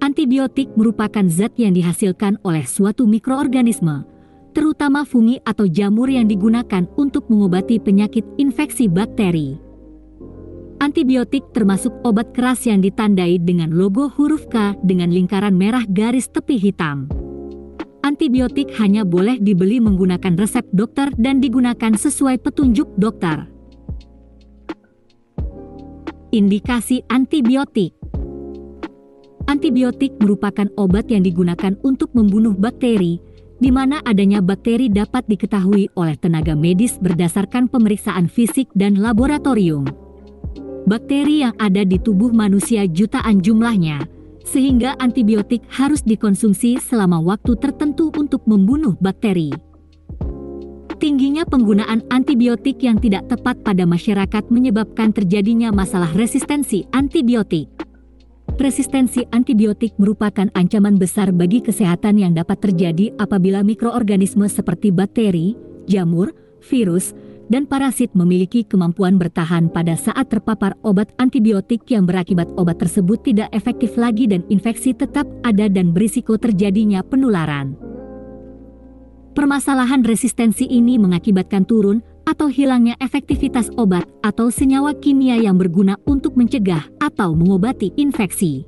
Antibiotik merupakan zat yang dihasilkan oleh suatu mikroorganisme, terutama fungi atau jamur yang digunakan untuk mengobati penyakit infeksi bakteri. Antibiotik termasuk obat keras yang ditandai dengan logo huruf K dengan lingkaran merah garis tepi hitam. Antibiotik hanya boleh dibeli menggunakan resep dokter dan digunakan sesuai petunjuk dokter. Indikasi antibiotik. Antibiotik merupakan obat yang digunakan untuk membunuh bakteri, di mana adanya bakteri dapat diketahui oleh tenaga medis berdasarkan pemeriksaan fisik dan laboratorium. Bakteri yang ada di tubuh manusia jutaan jumlahnya, sehingga antibiotik harus dikonsumsi selama waktu tertentu untuk membunuh bakteri. Tingginya penggunaan antibiotik yang tidak tepat pada masyarakat menyebabkan terjadinya masalah resistensi antibiotik. Resistensi antibiotik merupakan ancaman besar bagi kesehatan yang dapat terjadi apabila mikroorganisme seperti bakteri, jamur, virus, dan parasit memiliki kemampuan bertahan pada saat terpapar obat antibiotik yang berakibat obat tersebut tidak efektif lagi dan infeksi tetap ada dan berisiko terjadinya penularan. Permasalahan resistensi ini mengakibatkan turun atau hilangnya efektivitas obat atau senyawa kimia yang berguna untuk mencegah atau mengobati infeksi.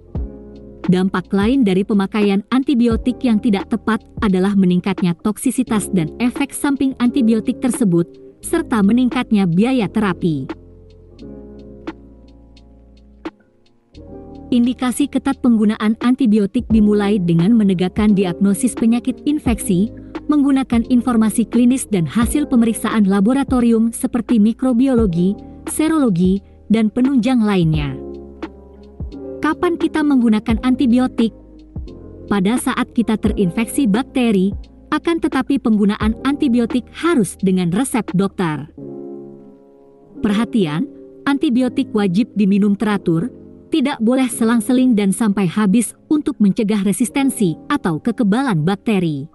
Dampak lain dari pemakaian antibiotik yang tidak tepat adalah meningkatnya toksisitas dan efek samping antibiotik tersebut, serta meningkatnya biaya terapi. Indikasi ketat penggunaan antibiotik dimulai dengan menegakkan diagnosis penyakit infeksi, menggunakan informasi klinis dan hasil pemeriksaan laboratorium seperti mikrobiologi, serologi, dan penunjang lainnya. Kapan kita menggunakan antibiotik? Pada saat kita terinfeksi bakteri, akan tetapi penggunaan antibiotik harus dengan resep dokter. Perhatian, antibiotik wajib diminum teratur, tidak boleh selang-seling dan sampai habis untuk mencegah resistensi atau kekebalan bakteri.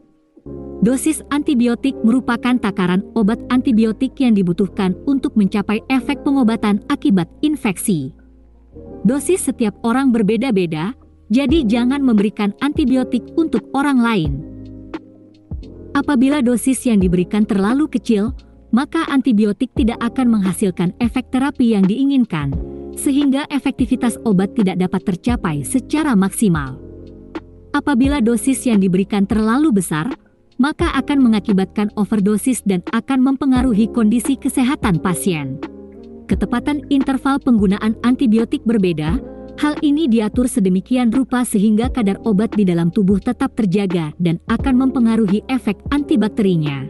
Dosis antibiotik merupakan takaran obat antibiotik yang dibutuhkan untuk mencapai efek pengobatan akibat infeksi. Dosis setiap orang berbeda-beda, jadi jangan memberikan antibiotik untuk orang lain. Apabila dosis yang diberikan terlalu kecil, maka antibiotik tidak akan menghasilkan efek terapi yang diinginkan, sehingga efektivitas obat tidak dapat tercapai secara maksimal. Apabila dosis yang diberikan terlalu besar, maka akan mengakibatkan overdosis dan akan mempengaruhi kondisi kesehatan pasien. Ketepatan interval penggunaan antibiotik berbeda. Hal ini diatur sedemikian rupa sehingga kadar obat di dalam tubuh tetap terjaga dan akan mempengaruhi efek antibakterinya.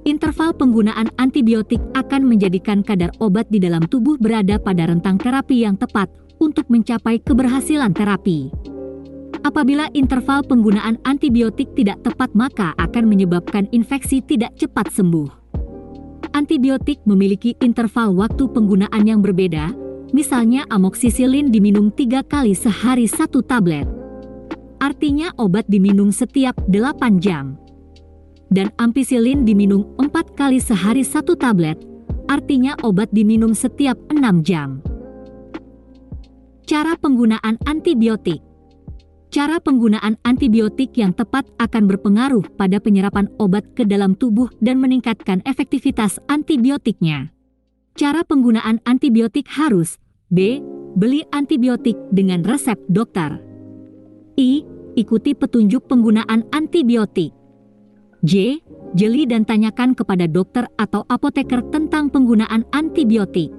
Interval penggunaan antibiotik akan menjadikan kadar obat di dalam tubuh berada pada rentang terapi yang tepat untuk mencapai keberhasilan terapi. Apabila interval penggunaan antibiotik tidak tepat, maka akan menyebabkan infeksi tidak cepat sembuh. Antibiotik memiliki interval waktu penggunaan yang berbeda. Misalnya amoksisilin diminum 3 kali sehari 1 tablet. Artinya obat diminum setiap 8 jam. Dan ampicillin diminum 4 kali sehari 1 tablet. Artinya obat diminum setiap 6 jam. Cara penggunaan antibiotik. Cara penggunaan antibiotik yang tepat akan berpengaruh pada penyerapan obat ke dalam tubuh dan meningkatkan efektivitas antibiotiknya. Cara penggunaan antibiotik harus: B. Beli antibiotik dengan resep dokter. I. Ikuti petunjuk penggunaan antibiotik. J. Jeli dan tanyakan kepada dokter atau apoteker tentang penggunaan antibiotik.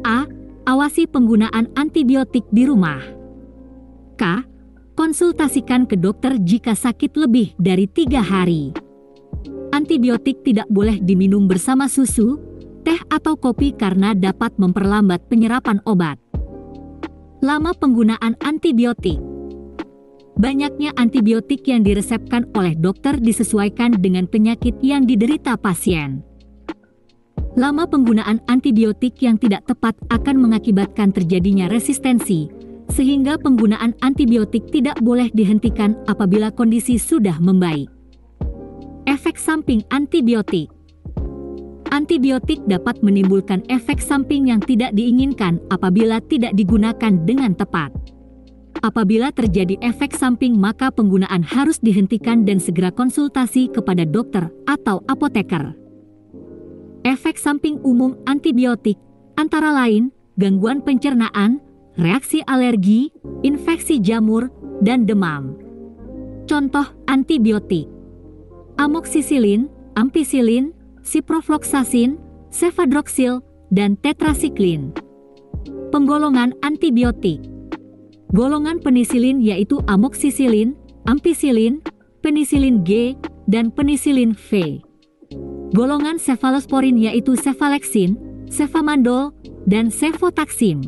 A. Awasi penggunaan antibiotik di rumah. K. Konsultasikan ke dokter jika sakit lebih dari 3 hari. Antibiotik tidak boleh diminum bersama susu, teh atau kopi karena dapat memperlambat penyerapan obat. Lama penggunaan antibiotik. Banyaknya antibiotik yang diresepkan oleh dokter disesuaikan dengan penyakit yang diderita pasien. Lama penggunaan antibiotik yang tidak tepat akan mengakibatkan terjadinya resistensi, sehingga penggunaan antibiotik tidak boleh dihentikan apabila kondisi sudah membaik. Efek samping antibiotik. Antibiotik dapat menimbulkan efek samping yang tidak diinginkan apabila tidak digunakan dengan tepat. Apabila terjadi efek samping maka penggunaan harus dihentikan dan segera konsultasi kepada dokter atau apoteker. Efek samping umum antibiotik antara lain gangguan pencernaan, reaksi alergi, infeksi jamur, dan demam. Contoh antibiotik: amoksisilin, ampicillin, ciprofloxacin, cefadroxil, dan tetrasiklin. Penggolongan antibiotik. Golongan penisilin yaitu amoksisilin, ampicillin, penisilin G, dan penisilin V. Golongan cefalosporin yaitu cefalexin, cefamandol, dan cefotaxim.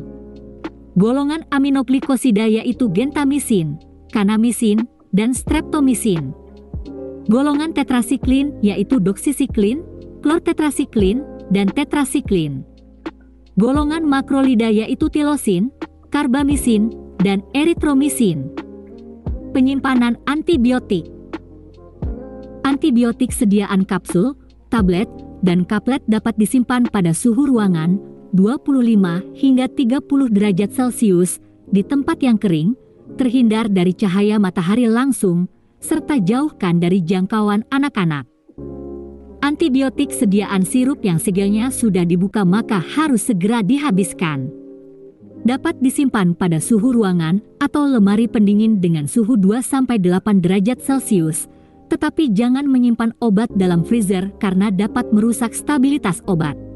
Golongan aminoglikosida yaitu gentamisin, kanamisin, dan streptomisin. Golongan tetrasiklin yaitu doksisiklin, klortetrasiklin, dan tetrasiklin. Golongan makrolida yaitu tilosin, karbamisin, dan eritromisin. Penyimpanan antibiotik. Antibiotik sediaan kapsul, tablet, dan kaplet dapat disimpan pada suhu ruangan 25 hingga 30 derajat Celcius di tempat yang kering, terhindar dari cahaya matahari langsung, serta jauhkan dari jangkauan anak-anak. Antibiotik sediaan sirup yang segelnya sudah dibuka maka harus segera dihabiskan. Dapat disimpan pada suhu ruangan atau lemari pendingin dengan suhu 2-8 derajat Celcius, tetapi jangan menyimpan obat dalam freezer karena dapat merusak stabilitas obat.